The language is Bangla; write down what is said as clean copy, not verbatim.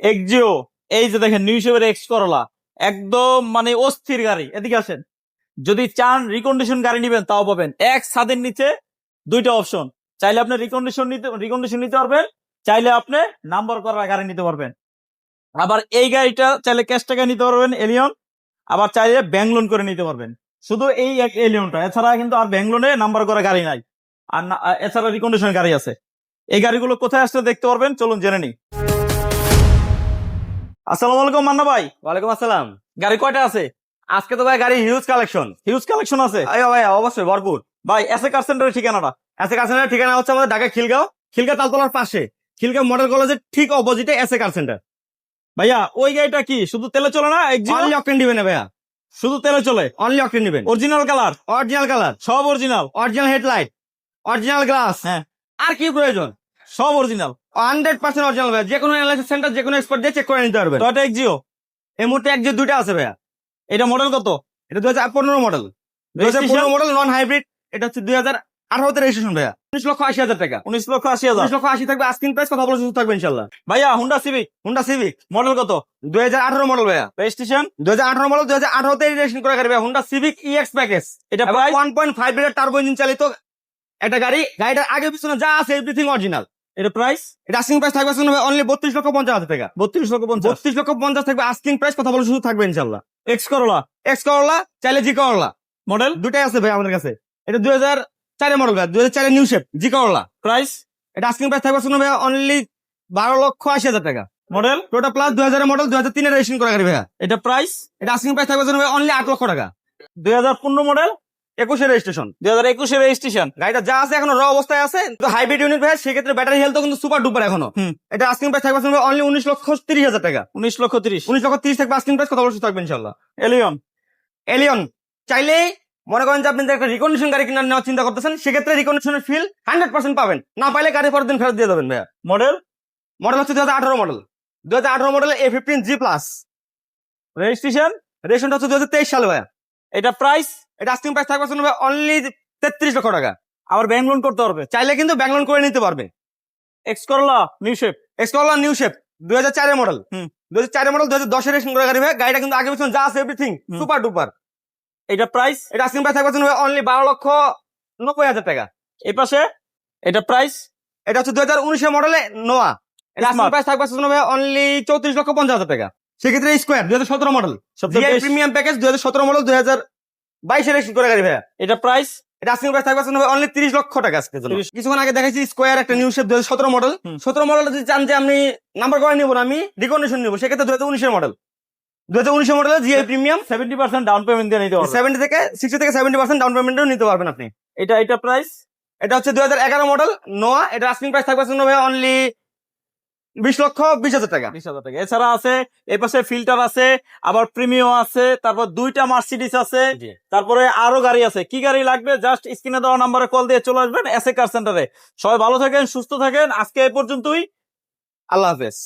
এক্সিও, এই যে দেখেন নিউ শেপের এক্স করলা, একদম মানে অস্থির গাড়ি। এদিকে আসেন, যদি চান রিকন্ডিশন গাড়ি নিবেন তাও পাবেন। এক ছাদের নিচে দুইটা অপশন, চাইলে আপনি রিকন্ডিশন নিতে পারবেন, চাইলে আপনি নাম্বার করা গাড়ি নিতে পারবেন। আবার এই গাড়িটা চাইলে ক্যাশ টাকা নিতে পারবেন এলিয়ন, আবার চাইলে ব্যাংক লোন করে নিতে পারবেন। শুধু এই এক এলিয়নটা, এছাড়া কিন্তু আর ব্যাংক লোনে নাম্বার করা গাড়ি নাই। আর এছাড়া রিকন্ডিশন গাড়ি আছে। এই গাড়িগুলো কোথায় আসলে দেখতে পারবেন, চলুন জেনে নিই। আসসালামু আলাইকুম মান্না ভাই। ওয়ালাইকুম আসসালাম। গাড়ি কয়টা আছে? আজকে তো ভাই গাড়ি হিউজ কালেকশন। হিউজ কালেকশন আছে ভাই অবশ্যই ভরপুর। ভাই। এসএ কার সেন্টারের ঠিকানাটা? এসএ কার সেন্টার ঠিকানা হচ্ছে আমাদের ঢাকা খিলগাঁও, খিলগাঁও তালতলার পাশে, খিলগাঁও মডেল কলেজের ঠিক অপোজিটে এসএ কার সেন্টার। ভাইয়া ওই গাড়িটা কি শুধু তেলে চলে না? অনলি অকটেন দিবেন না ভাইয়া, শুধু তেলে চলে? অনলি অকটেন দিবেন। Original colour? অরিজিনাল কালার, সব original? Original headlight, original glass. হ্যাঁ, আর কি প্রয়োজন? সব অরিজিনাল 100% অরিজিনাল ভাইয়া। যে কোনো অ্যানালাইসিস সেন্টার, যে কোনো এক্সপার্ট দিয়ে চেক করে নিতে পারবেন। টয়োটা এক্সিও এই মুহূর্তে এক যে দুইটা আছে ভাইয়া। এটা মডেল কত? এটা 2015 মডেল, 2015 মডেল নন হাইব্রিড। এটা হচ্ছে 2018 তে রেজিস্ট্রেশন ভাইয়া। 19,80,000 টাকা। 19,80,000? 19,80,000 থাকবে আস্কিং প্রাইস, কথা বলে সুযোগ থাকবে ইনশাল্লাহ। ভাইয়া Honda civic Honda civic model কত? 2018 মডেল ভাইয়া। রেজিস্ট্রেশন 2018 মডেল, 2018 তে রেজিস্ট্রেশন করা গাড়ি ভাইয়া। Honda civic EX package. এটা এবং প্রাইস? 1.5 লিটার টার্বো ইঞ্জিন চালিত একটা গাড়ি। গাড়িটার আগে পিছনে যা আছে এভরিথিং অরিজিনাল। এটা প্রাইস? এটা আস্কিং প্রাইস থাকবে অনলি 32,50,000 টাকা। 32,50,000? 32,50,000 থাকবে আস্কিং প্রাইস, কথা বলে সুযোগ থাকবে ইনশাল্লাহ। এক্স করলা এক্স করলা চাইলে জি করলা, মডেল দুটাই আছে ভাই আমাদের কাছে। এটা 2004 মডেল ভাই, 2004 নিউ শেপ জি করলা। প্রাইস? এটা আস্কিং প্রাইস থাকবে ভাইয়া অনলি 12,80,000 টাকা। মডেল? টোটা প্লাস 2000 মডেল, 2003 এর রেজিস্ট্রেশন করা গাড়ি ভাইয়া। এটা প্রাইস? এটা আস্কিং প্রাইস থাকবে অনলি 8 লক্ষ টাকা। 2015 মডেল, 21 এর রেজিস্ট্রেশন। 2021 এর রেজিস্ট্রেশন। গাড়িটা যা আছে এখনো র অবস্থায় আছে, হাইব্রিড ইউনিট ভাই, সেক্ষেত্রে ব্যাটারি হেলথ কিন্তু সুপার ডুপার এখনো। এটা আস্কিং প্রাইস থাকবে অনলি 19,30,000 টাকা। 19,30,000? 19,30,000 থাকবে আস্কিং প্রাইস, কথা বলে থাকবে ইনশাল্লাহ। এলিয়ন? এলিয়ন চাইলে মনে করেন যে আপনি একটা রিকন্ডিশন গাড়ি কিনার নেওয়ার চিন্তা করতেছেন, সেক্ষেত্রে রিকন্ডিশনের ফিল 100% পাবেন। না পাইলে গাড়ি পরের দিন ফেরত দিয়ে দেবেন ভাইয়া। মডেল? মডেল হচ্ছে 2018 model, 2018 model A15G plus. Registration? রেজিস্ট্রেশনটা হচ্ছে 2023 সালে ভাইয়া। এটা প্রাইস? এটা আস্কিং প্রাইস থাকবে অনলি 33 লক্ষ টাকা। আবার ব্যাংক লোন করতে পারবে? চাইলে কিন্তু ব্যাংক লোন করে নিতে পারবে। X Corolla new shape? Explorer new shape 2004 model, 2004 model, 2010 এর রেজিস্ট্রেশন করা গাড়ি ভাই। গাড়িটা কিন্তু আগে পিছনে যা আছে এভরিথিং সুপার ডুপার। এটা প্রাইস? এটা আস্কিং প্রাইস থাকবে অনলি 12,90,000 টাকা। এই পাশে এটা প্রাইস? এটা হচ্ছে 2019 এর মডেলে নোয়া। এটা আস্কিং প্রাইস থাকবে অনলি 34,50,000 টাকা। সেক্ষেত্রে square 2017 model, premium package 2017 model, 2022 এর রেজিস্ট্রেশন করা গাড়ি ভাইয়া। এটা প্রাইস? এটা আস্কিং প্রাইস থাকবে অনলি 30 লক্ষ টাকা। আজকে কিছুক্ষণ আগে দেখাইছি স্কোয়ার একটা নিউ শেপ 2017 মডেল। 17 মডেল যদি চান যে আমি নাম্বার করে নিবো না, আমি রিকন্ডিশন নিবো, সেক্ষেত্রে 2019 এর model, 2019 model GI premium. 70% down payment দিয়ে নিতে পারবেন। 60 থেকে 70% ডাউন পেমেন্টও নিতে পারবেন আপনি। এটা প্রাইস? এটা হচ্ছে 2011 মডেল নোয়া। এটা আস্কিং প্রাইস থাকবে অনলি 20,20,000 টাকা। 20,000 টাকা। এছাড়া আছে এই পাশে ফিল্টার আছে, আবার প্রিমিয়াম আছে, তারপর দুইটা মার্সিডিজ আছে, তারপরে আরো গাড়ি আছে। কি গাড়ি লাগবে জাস্ট স্ক্রিনে দেওয়া নাম্বারে কল দিয়ে চলে আসবেন এসএ কার সেন্টারে। সবাই ভালো থাকেন, সুস্থ থাকেন। আজকে এই পর্যন্তই। আল্লাহ হাফেজ।